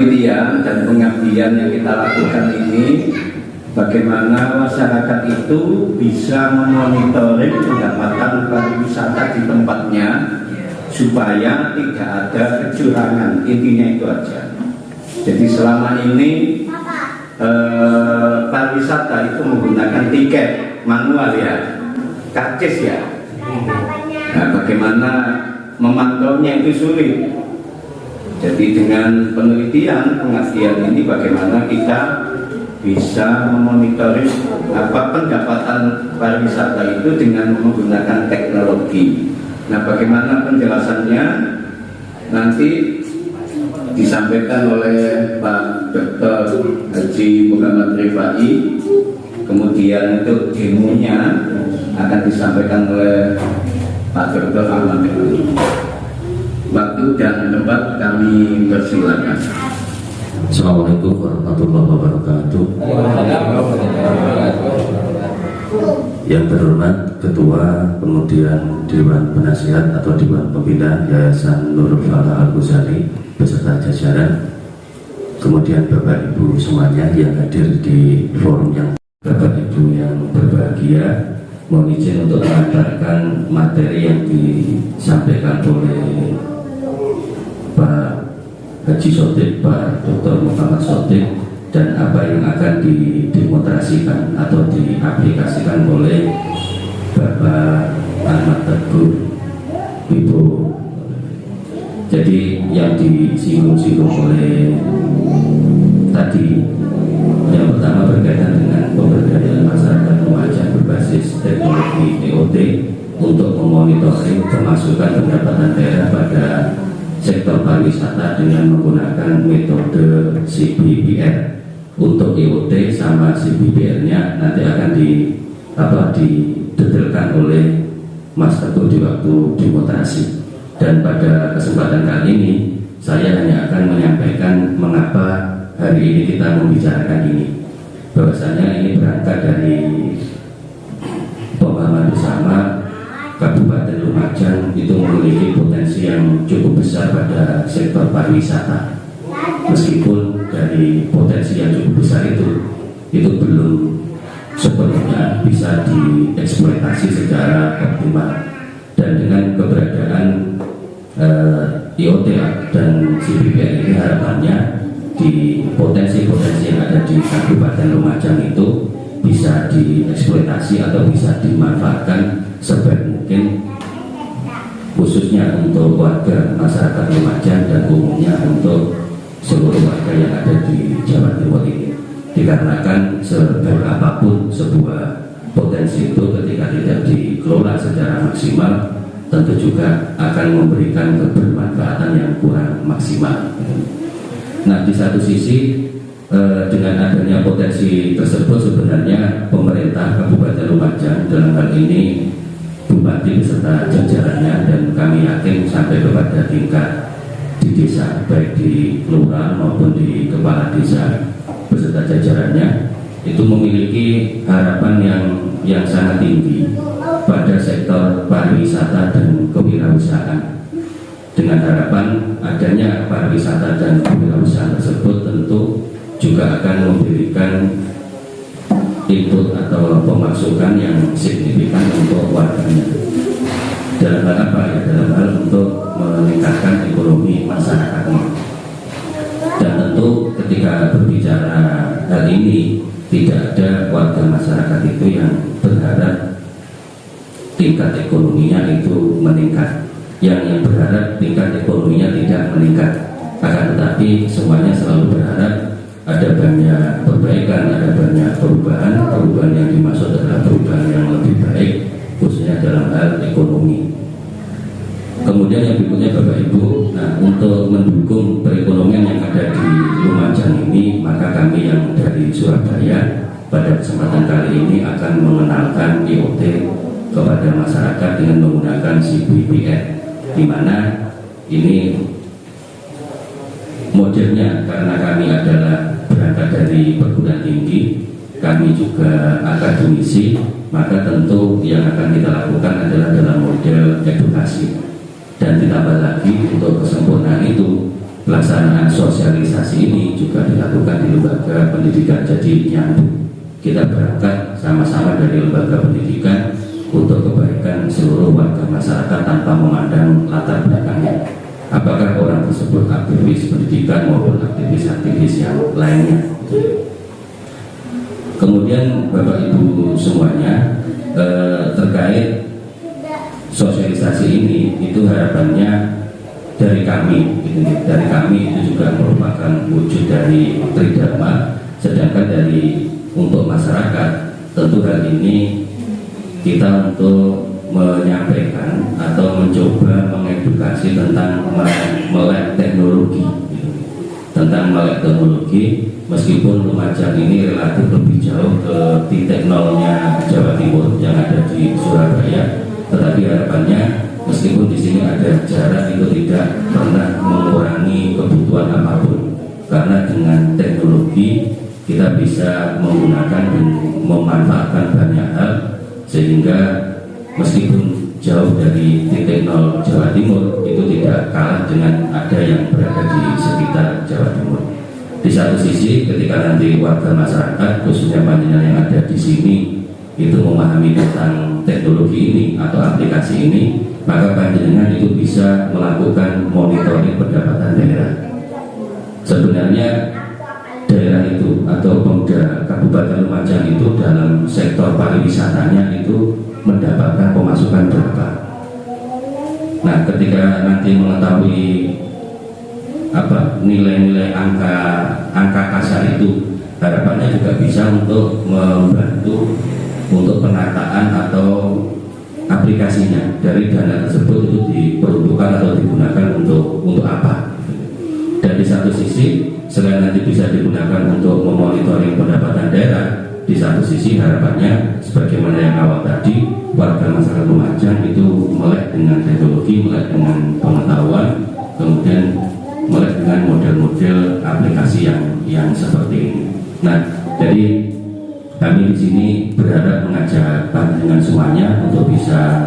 Penelitian dan pengabdian yang kita lakukan ini, bagaimana masyarakat itu bisa memonitoring pendapatan pariwisata di tempatnya supaya tidak ada kecurangan. Intinya itu aja. Jadi selama ini pariwisata itu menggunakan tiket manual ya, karcis ya. Nah, bagaimana memantaunya itu sulit. Jadi dengan penelitian pengabdian ini bagaimana kita bisa memonitoring pendapatan pariwisata itu dengan menggunakan teknologi. Nah, bagaimana penjelasannya nanti disampaikan oleh Pak Dr. Haji Muhammad Rifai. Kemudian untuk demonya akan disampaikan oleh Pak Dr. Ahmad Rifai. Waktu dan tempat kami persilakan. Assalamualaikum warahmatullahi wabarakatuh. Yang terhormat Ketua, kemudian Dewan Penasihat atau Dewan Pembina Yayasan Nurul Falah Al-Ghazali beserta jajaran, kemudian Bapak Ibu semuanya yang hadir di forum yang Bapak Ibu yang berbahagia, mohon izin untuk mengantarkan materi yang disampaikan oleh Pak Haji Sotik, Pak Dr. Muhammad Sotik, dan apa yang akan didemonstrasikan atau diaplikasikan oleh Bapak Ahmad Teguh Wibowo. Jadi yang disinggung-singgung oleh tadi, yang pertama berkaitan dengan pemberdayaan masyarakat Lumajang berbasis teknologi IoT untuk memonitoring pemasukan pendapatan daerah pada sektor pariwisata dengan menggunakan metode CBBR. Untuk IoT sama CBBR-nya nanti akan didetailkan oleh Mas Teguh di waktu demonstrasi. Dan pada kesempatan kali ini saya hanya akan menyampaikan mengapa hari ini kita membicarakan ini. Bahwasanya ini berangkat dari pemahaman bersama Kabupaten Lumajang itu memiliki potensi yang cukup besar pada sektor pariwisata. Meskipun dari potensi yang cukup besar itu belum sepenuhnya bisa dieksploitasi secara optimal. Dan dengan keberadaan IoT dan CBBR ini harapannya di potensi-potensi yang ada di Kabupaten Lumajang itu bisa dieksploitasi atau bisa dimanfaatkan sebaik mungkin, khususnya untuk warga masyarakat Lumajang dan umumnya untuk seluruh warga yang ada di Jawa Timur ini. Dikarenakan sebaik apapun sebuah potensi itu ketika tidak dikelola secara maksimal, tentu juga akan memberikan kebermanfaatan yang kurang maksimal. Nah, di satu sisi dengan adanya potensi tersebut sebenarnya pemerintah Kabupaten Lumajang dalam hal ini Bupati beserta jajarannya, dan kami yakin sampai kepada tingkat di desa, baik di kelurahan maupun di kepala desa beserta jajarannya, itu memiliki harapan yang sangat tinggi pada sektor pariwisata dan kewirausahaan. Dengan harapan adanya pariwisata dan kewirausahaan tersebut tentu juga akan memberikan input atau pemasukan yang signifikan untuk warganya. Dalam hal apa ya? Dalam hal untuk meningkatkan ekonomi masyarakatnya. Dan tentu ketika berbicara hal ini, tidak ada warga masyarakat itu yang berharap tingkat ekonominya itu meningkat. Yang berharap tingkat ekonominya tidak meningkat. Akan tetapi semuanya selalu berharap ada banyak perbaikan, ada banyak perubahan yang dimaksud adalah perubahan yang lebih baik, khususnya dalam hal ekonomi. Kemudian yang berikutnya Bapak Ibu, nah untuk mendukung perekonomian yang ada di Lumajang ini, maka kami yang dari Surabaya pada kesempatan kali ini akan mengenalkan IoT kepada masyarakat dengan menggunakan CBBR, di mana ini modelnya karena kami adalah berangkat dari perguruan tinggi, kami juga akademisi, maka tentu yang akan kita lakukan adalah dalam model edukasi. Dan ditambah lagi untuk kesempurnaan itu, pelaksanaan sosialisasi ini juga dilakukan di lembaga pendidikan. Jadi nyambung, kita berangkat sama-sama dari lembaga pendidikan untuk kebaikan seluruh warga masyarakat tanpa memandang latar belakangnya, apakah orang tersebut aktivis pendidikan maupun aktivis-aktivis yang lainnya. Kemudian Bapak Ibu semuanya, terkait sosialisasi ini, itu harapannya dari kami itu juga merupakan wujud dari Tridharma. Sedangkan dari untuk masyarakat, tentu hal ini kita untuk menyampaikan atau mencoba mengedukasi tentang melek teknologi, meskipun Lumajang ini relatif lebih jauh ke titik nolnya Jawa Timur yang ada di Surabaya, tetapi harapannya meskipun di sini ada jarak, itu tidak pernah mengurangi kebutuhan apapun, karena dengan teknologi kita bisa menggunakan dan memanfaatkan banyak hal, sehingga meskipun jauh dari titik nol Jawa Timur, itu tidak kalah dengan ada yang berada di sekitar Jawa Timur. Di satu sisi, ketika nanti warga masyarakat, khususnya panjenengan yang ada di sini, itu memahami tentang teknologi ini atau aplikasi ini, maka panjenengan itu bisa melakukan monitoring pendapatan daerah. Sebenarnya daerah itu atau Pemda Kabupaten Lumajang itu dalam sektor pariwisatanya itu mendapatkan pemasukan berapa. Nah, ketika nanti mengetahui nilai-nilai angka kasar itu, harapannya juga bisa untuk membantu untuk penataan atau aplikasinya dari dana tersebut itu diperuntukkan atau digunakan untuk apa. Dan di satu sisi, selain nanti bisa digunakan untuk memonitoring pendapatan daerah, di satu sisi harapannya sebagaimana yang awal tadi, warga masyarakat Lumajang itu melek dengan teknologi, melek dengan pengetahuan, kemudian melek dengan model-model aplikasi yang seperti ini. Nah, jadi kami di sini berharap mengajak panjenengan semuanya untuk bisa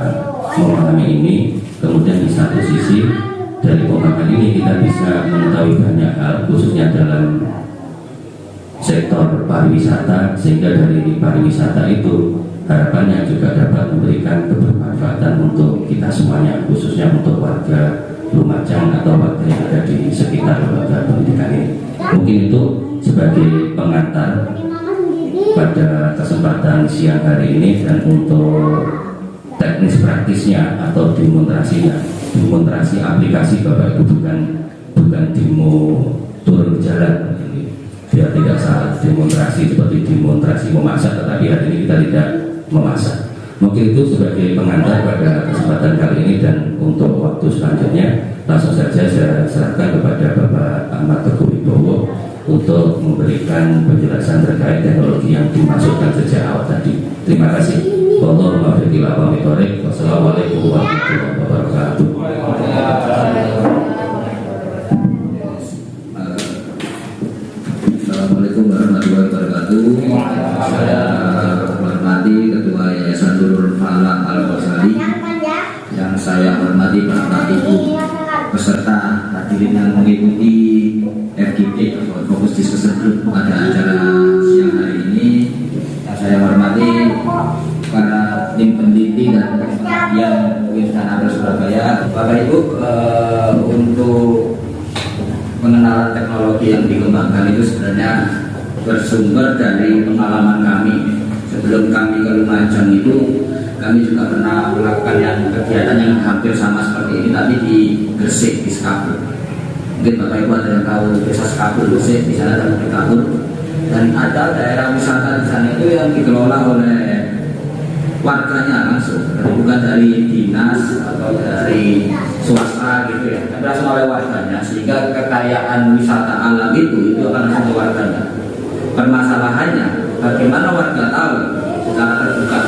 memahami ini. Kemudian di satu sisi dari pemahaman ini kita bisa mengetahui banyak hal, khususnya dalam sektor pariwisata, sehingga dari pariwisata itu harapannya juga dapat memberikan kebermanfaatan untuk kita semuanya, khususnya untuk warga Lumajang atau warga yang ada di sekitar lembaga pendidikan ini. Mungkin itu sebagai pengantar pada kesempatan siang hari ini. Dan untuk teknis praktisnya atau demonstrasi aplikasi Bapak Ibu, bukan demo turun ke jalan, biar tidak salah, demonstrasi seperti demonstrasi memasak, tetapi hari ini kita tidak memasak. Mungkin itu sebagai pengantar pada kesempatan kali ini. Dan untuk waktu selanjutnya langsung saja saya serahkan kepada Bapak Ahmad Teguh Wibowo untuk memberikan penjelasan terkait teknologi yang dimaksudkan sejak awal tadi. Terima kasih. Wassalamualaikum warahmatullahi wabarakatuh. Assalamualaikum warahmatullahi wabarakatuh. Saya hormati Ketua Yayasan Nurul Falah Al-Ghazali, yang saya hormati Bapak Ibu peserta hadirin yang mengikuti FGD atau Fokus Discussion Group pada acara siang hari ini. Yang saya hormati para tim peneliti dan penelitian Wisma Surabaya. Bapak Ibu, untuk pengenalan teknologi yang dikembangkan itu sebenarnya bersumber dari pengalaman kami. Sebelum kami ke Lumajang itu, kami juga pernah melakukan kegiatan yang hampir sama seperti ini, tapi di Gresik, di Sekabul. Mungkin Bapak Ibu ada yang tahu desa Sekabul, Gresik, di sana ada Sekabul. Dan ada daerah wisata di sana itu yang dikelola oleh warganya langsung, bukan dari dinas atau dari swasta gitu ya, tapi langsung oleh warganya, sehingga kekayaan wisata alam itu akan langsung ke warganya. Permasalahannya, bagaimana warga tahu secara terbuka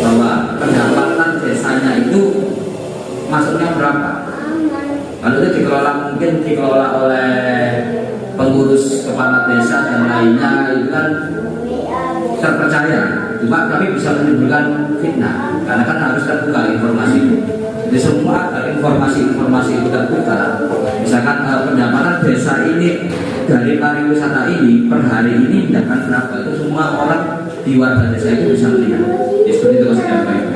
bahwa pendapatan desanya itu masuknya berapa? Kalau itu mungkin dikelola oleh pengurus kepala desa dan lainnya, itu kan terpercaya. Cuma kami bisa menimbulkan fitnah, karena kan harus terbuka informasi itu. Jadi semua informasi itu terbuka, Misalkan pendapatan desa ini dari pariwisata ini per hari ini mendapat berapa, itu semua orang di warga desa itu bisa melihat. Ya, seperti itu konsep baik.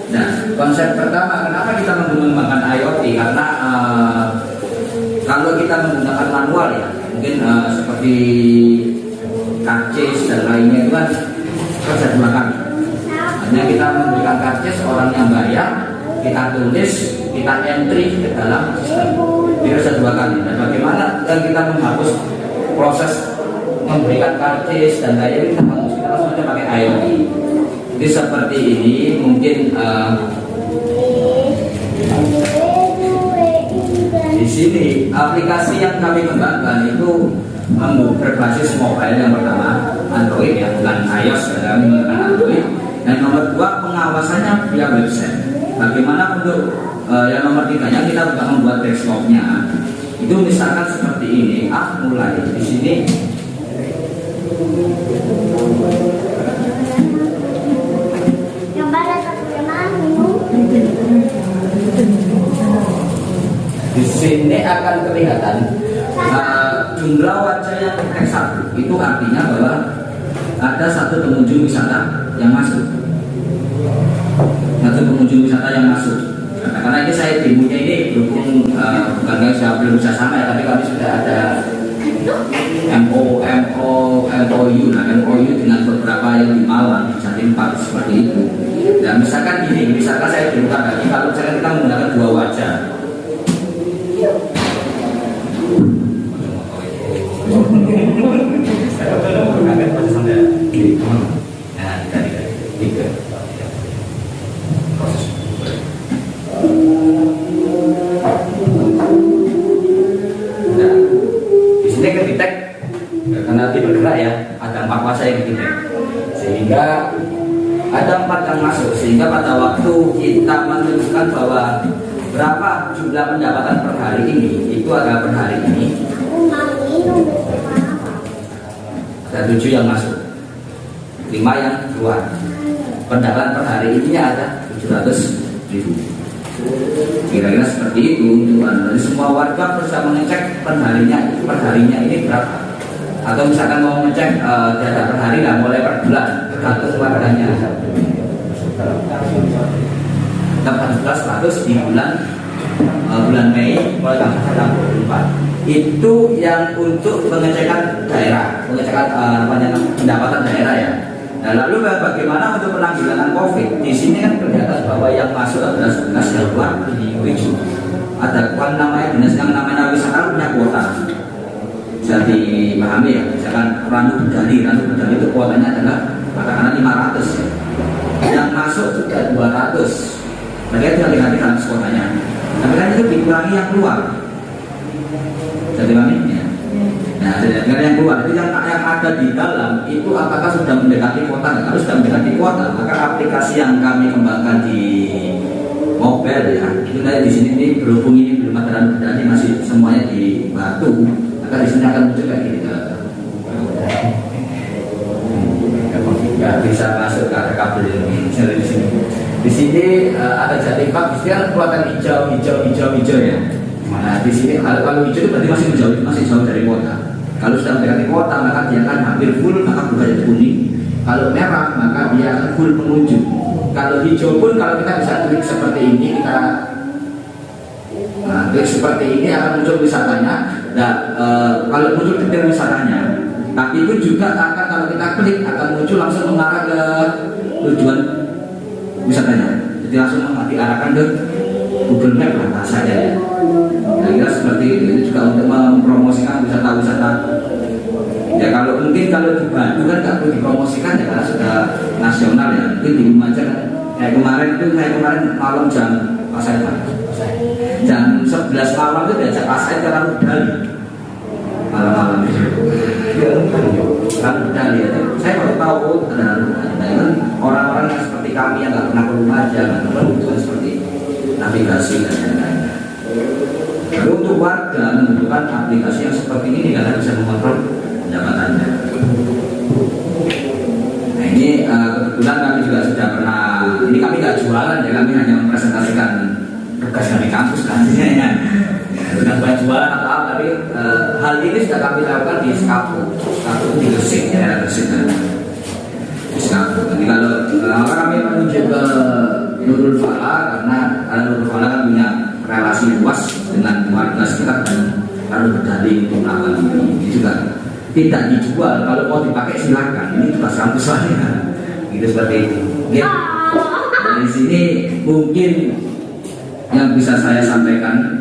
Nah, konsep pertama kenapa kita menggunakan IoT, karena kalau kita menggunakan manual ya, mungkin seperti karcis dan lainnya itu kan kerja dua kali. Hanya kita memberikan karcis, orang yang bayar, kita tulis, kita entry ke dalam sistem. Ini kerja dua kali. Dan bagaimana dan kita menghapus proses memberikan karcis dan lainnya, kita langsung aja pakai IoT. Jadi seperti ini mungkin di sini aplikasi yang kami kembangkan itu berbasis mobile. Yang pertama Android ya, bukan iOS, kami menggunakan Android. Dan nomor dua pengawasannya via website. Bagaimana untuk yang nomor tiganya kita juga membuat desktopnya. Itu misalkan seperti ini, mulai di sini. Di sini akan kelihatan jumlah wajah yang teks satu. Itu artinya bahwa ada satu pengunjung wisata yang masuk. Satu pengunjung wisata yang masuk. Karena ini saya demonya ini berhubung bukan saya belum bisa sama ya, tapi kami sudah ada MOU dengan beberapa yang di Malang, di Jatim Park seperti itu. Dan misalkan gini, misalkan saya demokan lagi, kalau misalkan kita menggunakan dua wajah. Karena nanti bergerak ya, ada 4 wajah yang didetek, sehingga ada 4 yang masuk, sehingga pada waktu kita menentukan bahwa berapa jumlah pendapatan per hari ini, itu adalah per hari ini ada 7 yang masuk, 5 yang keluar. Pendapatan per hari ini ada 700.000. Kira-kira seperti itu untuk Anda. Semua warga bisa mengecek perharinya ini berapa. Atau misalkan mau ngecek data per hari, lah mulai per bulan, tergantung warganya. Dapat 100 di bulan Mei mulai tanggal 24. Itu yang untuk pengecekan daerah, pengecekan pendapatan daerah ya. Nah, lalu bagaimana untuk penanggulangan COVID? Di sini kan kelihatan bahwa yang masuk adalah 11, yang keluar 7. Ada namanya dinas yang namanya wisata punya kuota. Bisa dipahami ya, misalkan Ranu Budali itu kuotanya adalah katakanlah 500 ya. Yang masuk juga 200. Mereka itu hati-hati dalam kuotanya. Tapi kan itu dikurangi yang keluar. Bisa dipahami ya. Nah, dengan yang keluar itu yang ada di dalam itu apakah sudah mendekati kuota? Kalau sudah mendekati kuota, maka aplikasi yang kami kembangkan di mobile ya, itu dari di sini ini berhubung ini belum ada Budali, masih semuanya di Batu. Di sini akan muncul kayak gini, nggak bisa masuk ke kabel ini. Di sini, ada Jatim Park, di sini kan kelihatan hijau ya. Nah, di sini kalau hijau itu berarti masih jauh dari kota. Kalau sudah mendekati kota, maka dia akan hampir full, maka berubah jadi kuning. Kalau merah, maka dia akan full pengunjung. Kalau hijau pun, kalau kita bisa klik seperti ini, klik seperti ini akan muncul wisatanya. Nah, kalau muncul detail wisatanya, tapi pun juga akan kalau kita klik akan muncul langsung mengarah ke tujuan wisatanya. Jadi langsung diarahkan ke Google Map lah saja ya. Kira-kira seperti itu. Itu juga untuk mempromosikan wisata-wisata. Ya kalau mungkin kalau di Batu kan nggak perlu dipromosikan ya karena sudah nasional ya. Mungkin di rumah aja kan. Kayak kemarin malam jam jam 11 malam itu diajak pasai ke Ranu Budali malam-malam itu Ranu Budali ya. Saya baru tahu ada Ranu Budali. Nah, kan orang-orang yang seperti kami yang nggak pernah ke rumah aja kan membutuhkan seperti navigasi dan lain-lainnya. Lalu untuk warga membutuhkan aplikasi yang seperti ini karena bisa mengontrol pendapatannya. Nah ini kebetulan kami juga sudah pernah, ini kami nggak jualan ya, kami hanya mempresentasikan tugas dari kampus nantinya ya. dengan bantuan atau apa, tapi hal ini sudah kami lakukan di Skapu di Gresik, ya Gresik di Skapu. Jadi kalau kami menuju ke Nurul Falah, karena Nurul Falah kan punya relasi luas dengan warga sekitar dan lalu berdalih untuk melakukan ini juga tidak dijual, kalau mau dipakai silakan, ini tugas kampus saya, gitu seperti itu. Ya. Dari sini mungkin yang bisa saya sampaikan.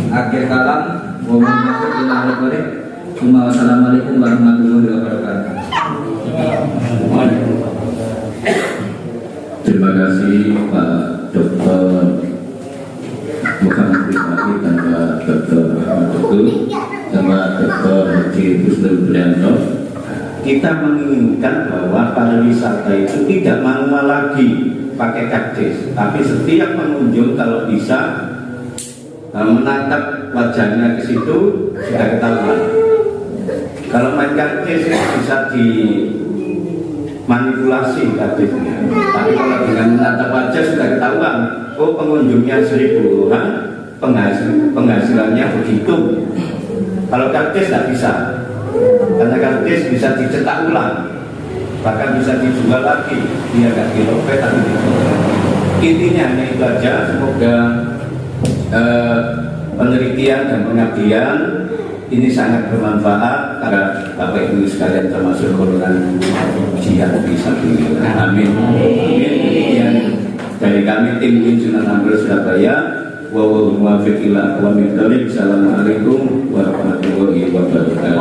Akhir kalam, wassalamualaikum warahmatullahi wabarakatuh. Terima kasih Pak Dr. Muhammad Rizaki dan Pak Dr. Ahmad Dukul dan Pak Dr. Haji Husnul Prianto. Kita menginginkan bahwa pariwisata itu tidak manual lagi pakai karcis, tapi setiap pengunjung kalau bisa menatap wajahnya ke situ sudah ketahuan. Kalau main karcis bisa dimanipulasi karcisnya, tapi kalau dengan menatap wajah sudah ketahuan. Oh, pengunjungnya 1000 orang, penghasilannya begitu. Kalau karcis tidak bisa, karena karcis bisa dicetak ulang, bahkan bisa dijual lagi. Dia nggak dirobek tapi dijual. Intinya hanya itu aja. Semoga penelitian dan pengabdian ini sangat bermanfaat karena Bapak Ibu sekalian, termasuk golongan jihad fisabilillah. Amin. Demikian dari kami tim Sunan Ampel Surabaya. Wallahul muwaffiq ila aqwamit thoriq. Assalamualaikum warahmatullahi wabarakatuh.